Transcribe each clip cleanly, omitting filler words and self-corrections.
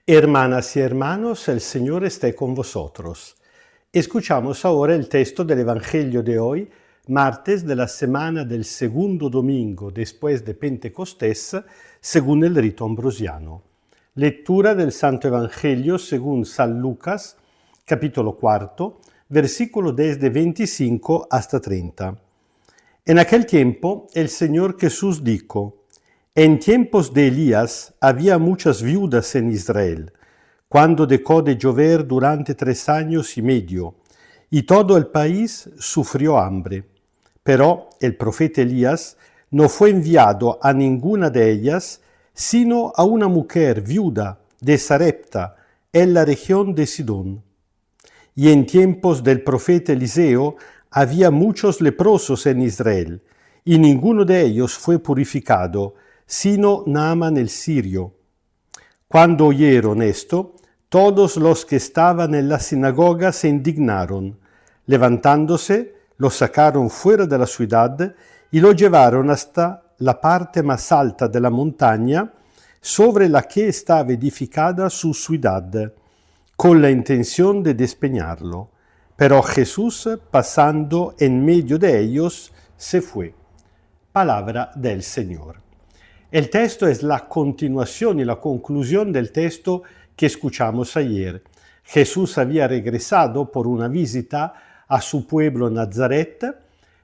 Hermanas y hermanos, el Señor esté con vosotros. Escuchamos ahora el texto del Evangelio de hoy, martes de la semana del segundo domingo después de Pentecostés, según el rito ambrosiano. Lectura del Santo Evangelio según San Lucas, capítulo 4, versículo desde 25 hasta 30. En aquel tiempo, el Señor Jesús dijo: en tiempos de Elías había muchas viudas en Israel, cuando dejó de llover durante 3 años y medio, y todo el país sufrió hambre. Pero el profeta Elías no fue enviado a ninguna de ellas, sino a una mujer viuda de Sarepta, en la región de Sidón. Y en tiempos del profeta Eliseo había muchos leprosos en Israel, y ninguno de ellos fue purificado, sino Naaman el sirio. Cuando oyeron esto, todos los que estaban en la sinagoga se indignaron. Levantándose, lo sacaron fuera de la ciudad y lo llevaron hasta la parte más alta de la montaña, sobre la que estaba edificada su ciudad, con la intención de despeñarlo. Pero Jesús, pasando en medio de ellos, se fue. Palabra del Señor. El texto es la continuación y la conclusión del texto que escuchamos ayer. Jesús había regresado por una visita a su pueblo Nazaret.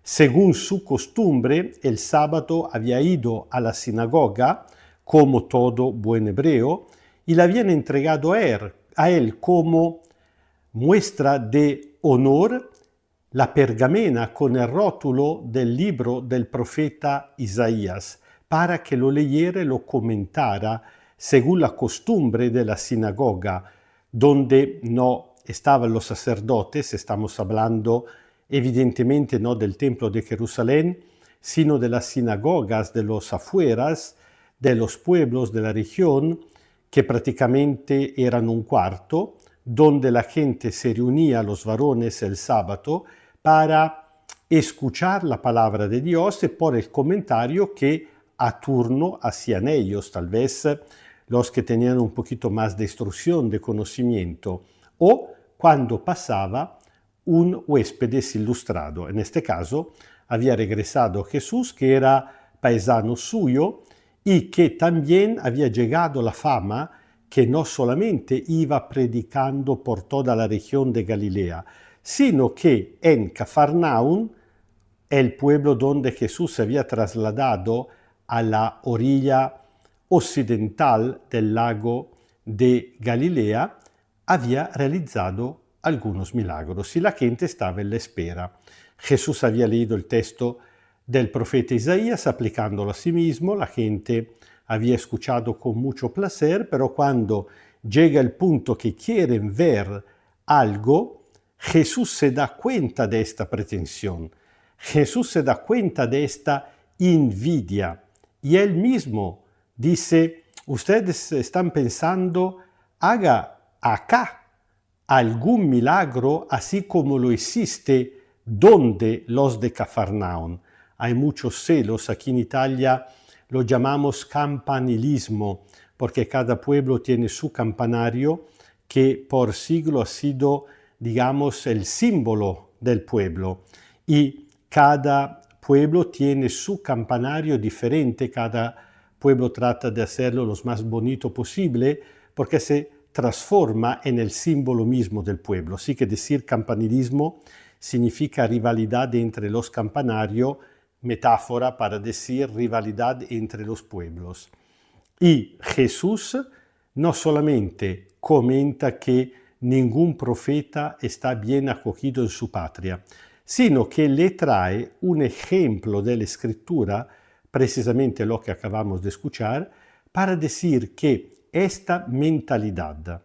Según su costumbre, el sábado había ido a la sinagoga, como todo buen hebreo, y le habían entregado a él como muestra de honor la pergamena con el rótulo del libro del profeta Isaías, para que lo leyera y lo comentara según la costumbre de la sinagoga, donde no estaban los sacerdotes. Estamos hablando evidentemente no del templo de Jerusalén, sino de las sinagogas de los afueras, de los pueblos de la región, que prácticamente eran un cuarto, donde la gente se reunía, los varones, el sábado, para escuchar la palabra de Dios y por el comentario que a turno hacían ellos, tal vez los que tenían un poquito más de instrucción, de conocimiento, o cuando pasaba un huésped ilustrado. En este caso, había regresado Jesús, que era paisano suyo, y que también había llegado la fama que no solamente iba predicando por toda la región de Galilea, sino que en Cafarnaún, el pueblo donde Jesús se había trasladado a la orilla occidental del lago de Galilea, había realizado algunos milagros y la gente estaba en la espera. Jesús había leído el texto del profeta Isaías aplicándolo a sí mismo, la gente había escuchado con mucho placer, pero cuando llega el punto que quieren ver algo, Jesús se da cuenta de esta pretensión, Jesús se da cuenta de esta envidia. Y él mismo dice: ustedes están pensando, haga acá algún milagro así como lo hiciste donde los de Cafarnaún. Hay muchos celos, aquí en Italia lo llamamos campanilismo, porque cada pueblo tiene su campanario que por siglo ha sido, digamos, el símbolo del pueblo. Y cada pueblo tiene su campanario diferente, cada pueblo trata de hacerlo lo más bonito posible porque se transforma en el símbolo mismo del pueblo. Así que decir campanilismo significa rivalidad entre los campanarios, metáfora para decir rivalidad entre los pueblos. Y Jesús no solamente comenta que ningún profeta está bien acogido en su patria, sino que le trae un ejemplo de la Escritura, precisamente lo que acabamos de escuchar, para decir que esta mentalidad,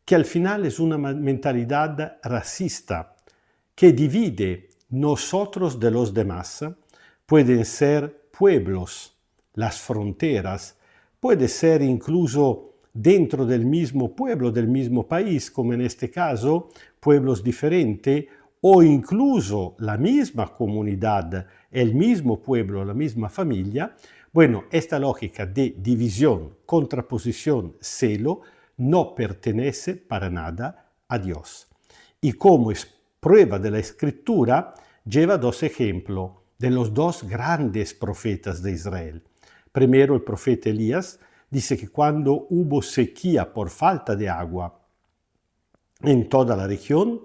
que al final es una mentalidad racista, que divide nosotros de los demás, pueden ser pueblos, las fronteras, puede ser incluso dentro del mismo pueblo, del mismo país, como en este caso, pueblos diferentes, o incluso la misma comunidad, el mismo pueblo, la misma familia. Bueno, esta lógica de división, contraposición, celo, no pertenece para nada a Dios. Y como es prueba de la Escritura, lleva dos ejemplos de los dos grandes profetas de Israel. Primero, el profeta Elías dice que cuando hubo sequía por falta de agua en toda la región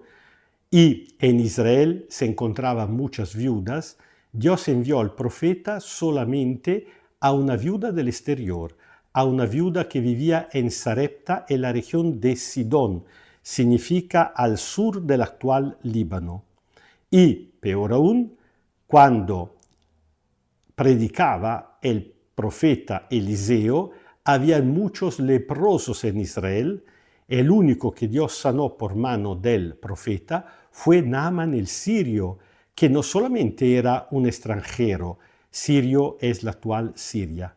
y en Israel se encontraban muchas viudas, Dios envió al profeta solamente a una viuda del exterior, a una viuda que vivía en Sarepta, en la región de Sidón, significa al sur del actual Líbano. Y, peor aún, cuando predicaba el profeta Eliseo, había muchos leprosos en Israel. El único que Dios sanó por mano del profeta fue Naaman el sirio, que no solamente era un extranjero, sirio es la actual Siria,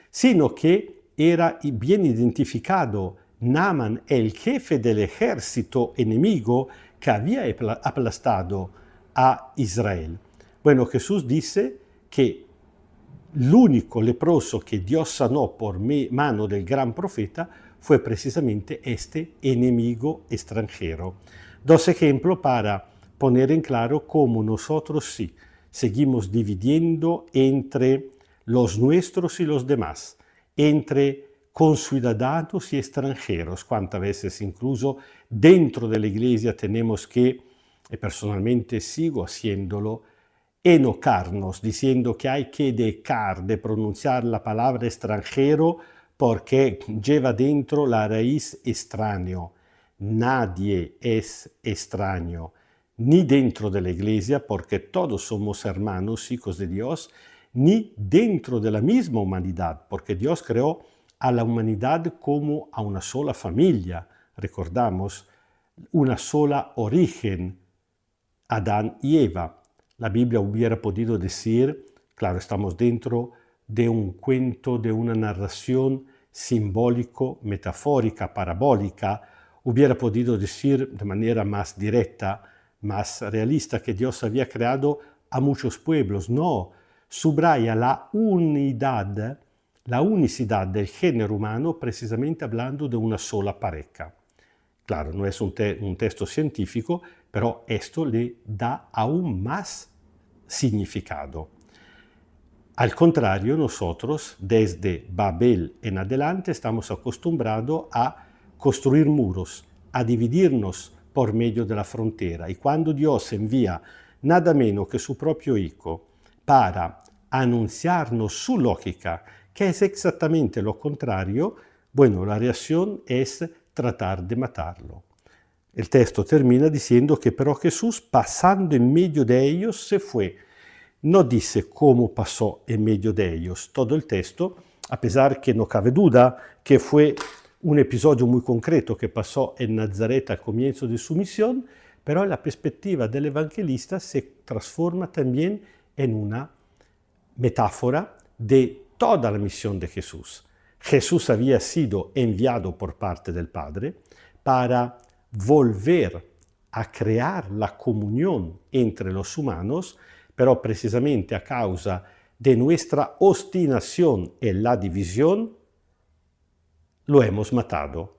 sino que era bien identificado. Naaman, el jefe del ejército enemigo que había aplastado a Israel. Bueno, Jesús dice que el único leproso que Dios sanó por mano del gran profeta fue precisamente este enemigo extranjero. Dos ejemplos para poner en claro cómo nosotros sí seguimos dividiendo entre los nuestros y los demás, entre conciudadanos y extranjeros. Cuántas veces incluso dentro de la iglesia tenemos que, y personalmente sigo haciéndolo, enocarnos, diciendo que hay que dejar de pronunciar la palabra extranjero porque lleva dentro la raíz extraño. Nadie es extraño, ni dentro de la iglesia, porque todos somos hermanos, hijos de Dios, ni dentro de la misma humanidad, porque Dios creó a la humanidad como a una sola familia. Recordamos, una sola origen, Adán y Eva. La Biblia hubiera podido decir, claro, estamos dentro de un cuento, de una narración simbólico, metafórica, parabólica, hubiera podido decir de manera más directa, más realista, que Dios había creado a muchos pueblos. No, subraya la unidad, la unicidad del género humano, precisamente hablando de una sola pareja. Claro, no es un texto científico, pero esto le da aún más significado. Al contrario, nosotros desde Babel en adelante estamos acostumbrados a construir muros, a dividirnos por medio de la frontera. Y cuando Dios envía nada menos que su propio Hijo para anunciarnos su lógica, que es exactamente lo contrario, bueno, la reacción es tratar de matarlo. El texto termina diciendo que pero Jesús, pasando en medio de ellos, se fue. No dice cómo pasó en medio de ellos. Todo el texto, a pesar que no cabe duda que fue un episodio muy concreto que pasó en Nazaret al comienzo de su misión, pero la perspectiva del evangelista se transforma también en una metáfora de toda la misión de Jesús. Jesús había sido enviado por parte del Padre para volver a crear la comunión entre los humanos, pero precisamente a causa de nuestra obstinación en la división, lo hemos matado.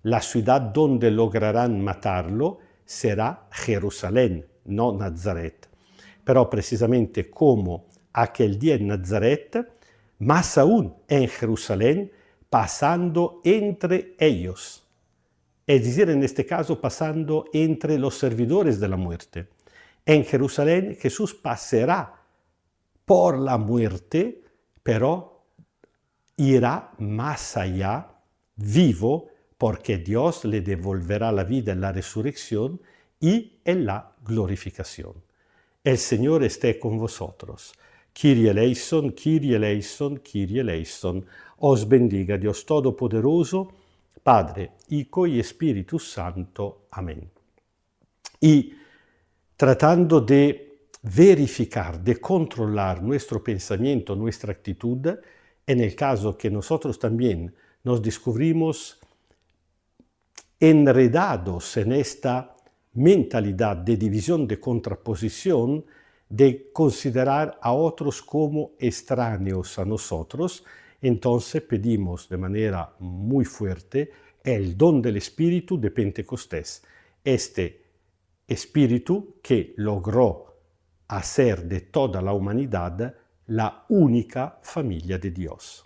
La ciudad donde lograrán matarlo será Jerusalén, no Nazaret. Pero precisamente como aquel día en Nazaret, más aún en Jerusalén, pasando entre ellos. Es decir, en este caso, pasando entre los servidores de la muerte. En Jerusalén Jesús pasará por la muerte, pero irá más allá, vivo, porque Dios le devolverá la vida en la resurrección y en la glorificación. El Señor esté con vosotros. Kyrie eleison, Kyrie eleison, Kyrie eleison. Os bendiga Dios Todopoderoso, Padre, Hijo y Espíritu Santo. Amén. Y tratando de verificar, de controlar nuestro pensamiento, nuestra actitud, en el caso que nosotros también nos descubrimos enredados en esta mentalidad de división, de contraposición, de considerar a otros como extraños a nosotros, entonces pedimos de manera muy fuerte el don del Espíritu de Pentecostés, este Espíritu que logró hacer de toda la humanidad la única familia de Dios.